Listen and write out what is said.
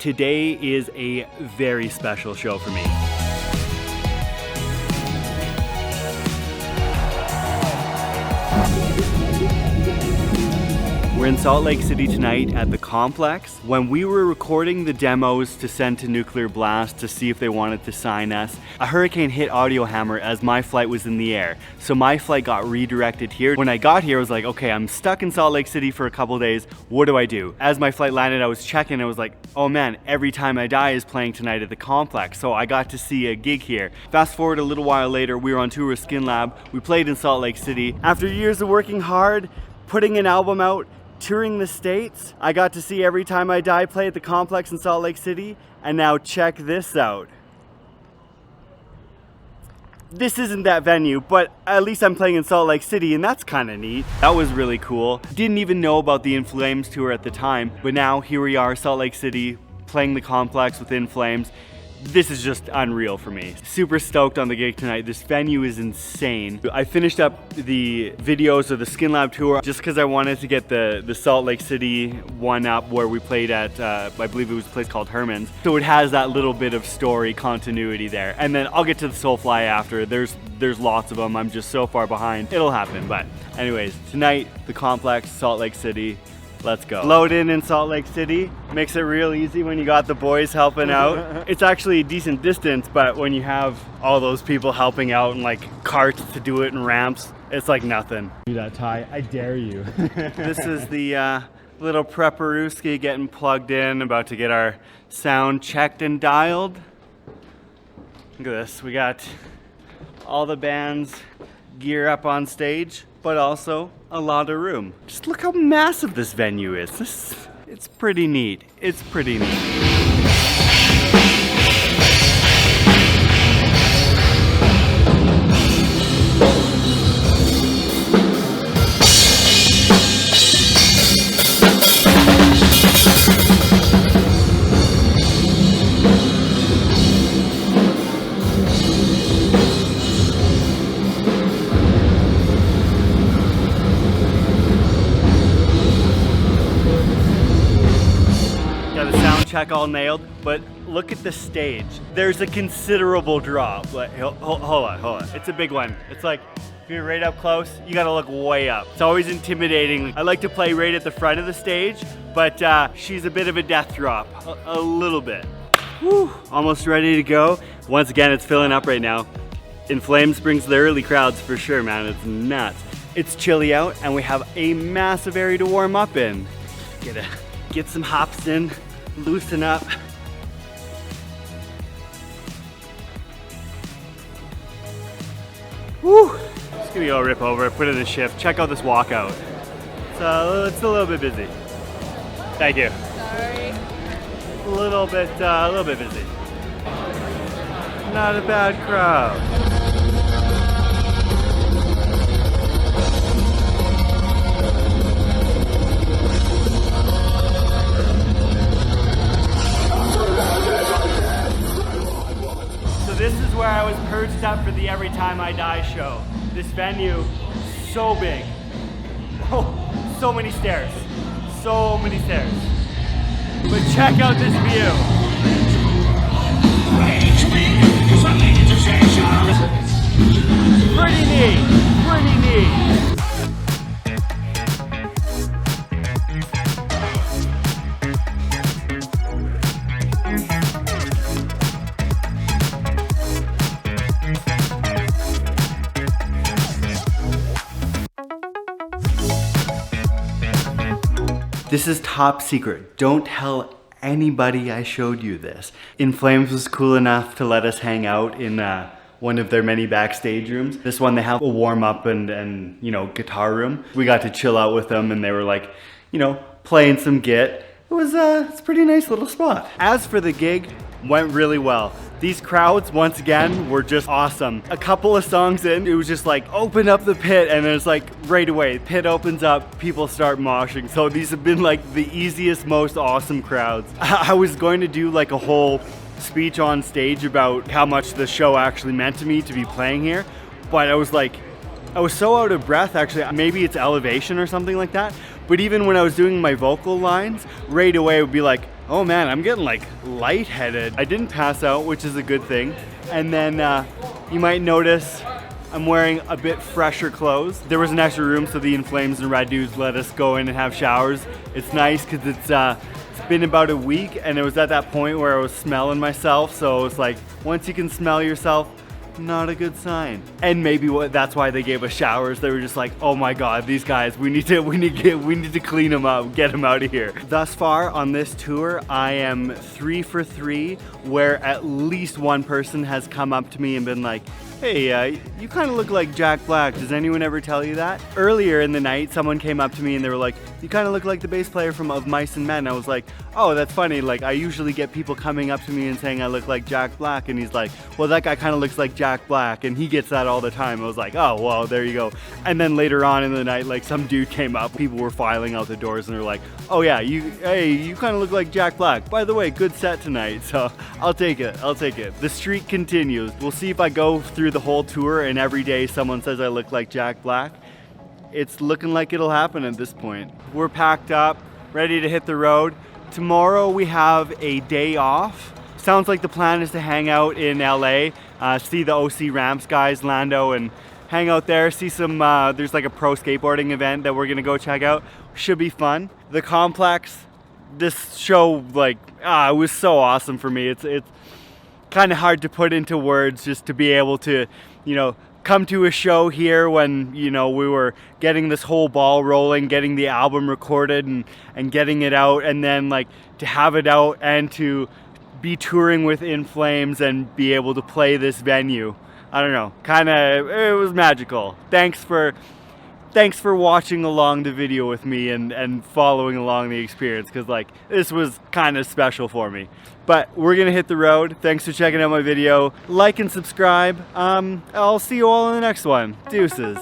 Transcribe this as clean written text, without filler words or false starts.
today is a very special show for me. We're in Salt Lake City tonight at the Complex. When we were recording the demos to send to Nuclear Blast to see if they wanted to sign us, a hurricane hit Audiohammer as my flight was in the air. So my flight got redirected here. When I got here, I was like, okay, I'm stuck in Salt Lake City for a couple days. What do I do? As my flight landed, I was checking. I was like, oh man, Every Time I Die is playing tonight at the Complex. So I got to see a gig here. Fast forward a little while later, we were on tour with Skin Lab. We played in Salt Lake City. After years of working hard, putting an album out, touring the States, I got to see Every Time I Die play at the Complex in Salt Lake City, and now check this out. This isn't that venue, but at least I'm playing in Salt Lake City, and that's kind of neat. That was really cool. Didn't even know about the In Flames tour at the time, but now here we are, Salt Lake City, playing the Complex with In Flames. This is just unreal for me. Super stoked on the gig tonight. This venue is insane. I finished up the videos of the Skin Lab tour just because I wanted to get the Salt Lake City one up where we played at, I believe it was a place called Herman's. So it has that little bit of story continuity there. And then I'll get to the Soulfly after. There's lots of them. I'm just so far behind. It'll happen. But anyways, tonight, the Complex, Salt Lake City. Let's go. Load in Salt Lake City makes it real easy when you got the boys helping out. It's actually a decent distance, but when you have all those people helping out and like carts to do it and ramps, it's like nothing. Do that, Ty. I dare you. This is the little prepperooski getting plugged in, about to get our sound checked and dialed. Look at this. We got all the band's gear up on stage, but also a lot of room. Just look how massive this venue is. It's pretty neat. It's pretty neat. Check all nailed, but look at the stage. There's a considerable drop. Like, hold on. It's a big one. It's like, if you're right up close, you gotta look way up. It's always intimidating. I like to play right at the front of the stage, but she's a bit of a death drop, a little bit. Whew. Almost ready to go. Once again, it's filling up right now. In Flames brings the early crowds for sure, man. It's nuts. It's chilly out, and we have a massive area to warm up in. Get some hops in. Loosen up. Woo! Just gonna go rip over, put in a shift, check out this walkout. So it's a little bit busy. Thank you. Sorry. A little bit busy. Not a bad crowd. This is where I was perched up for the Every Time I Die show. This venue, so big. Oh, so many stairs. So many stairs. But check out this view. Pretty neat, pretty neat. This is top secret. Don't tell anybody I showed you this. In Flames was cool enough to let us hang out in one of their many backstage rooms. This one, they have a warm up and you know, guitar room. We got to chill out with them and they were like, you know, playing some Git. It's a pretty nice little spot. As for the gig, went really well. These crowds, once again, were just awesome. A couple of songs in, it was just like, open up the pit, and it's like, right away, pit opens up, people start moshing. So these have been like the easiest, most awesome crowds. I was going to do like a whole speech on stage about how much the show actually meant to me to be playing here, but I was so out of breath, actually. Maybe it's elevation or something like that. But even when I was doing my vocal lines, right away it would be like, Oh man, I'm getting like lightheaded. I didn't pass out, which is a good thing. And then you might notice I'm wearing a bit fresher clothes. There was an extra room, so the In Flames and Red Dudes let us go in and have showers. It's nice because it's been about a week, and it was at that point where I was smelling myself. So it's like, once you can smell yourself, not a good sign. And maybe that's why they gave us showers. They were just like, oh my god, these guys, we need to clean them up, get them out of here. Thus far on this tour, I am 3 for 3, where at least one person has come up to me and been like, hey, you kind of look like Jack Black. Does anyone ever tell you that? Earlier in the night, someone came up to me and they were like, you kind of look like the bass player from Of Mice and Men. I was like, oh, that's funny. Like, I usually get people coming up to me and saying I look like Jack Black. And he's like, well, that guy kind of looks like Jack Black. And he gets that all the time. I was like, oh, well, there you go. And then later on in the night, like, some dude came up. People were filing out the doors and they're like, oh yeah, you kind of look like Jack Black. By the way, good set tonight. So I'll take it. The streak continues. We'll see if I go through the whole tour and every day someone says I look like Jack Black. It's looking like it'll happen at this point. We're packed up, ready to hit the road. Tomorrow we have a day off. Sounds like the plan is to hang out in LA, see the OC Ramps guys, Lando, and hang out there, see some, there's like a pro skateboarding event that we're gonna go check out. Should be fun. The Complex, this show, like, it was so awesome for me. It's kind of hard to put into words, just to be able to, you know, come to a show here when, you know, we were getting this whole ball rolling, getting the album recorded and getting it out, and then like to have it out and to be touring with In Flames and be able to play this venue. I don't know, it was magical. Thanks for watching along the video with me and following along the experience, because like this was kind of special for me. But we're gonna hit the road. Thanks for checking out my video. Like and subscribe. I'll see you all in the next one. Deuces.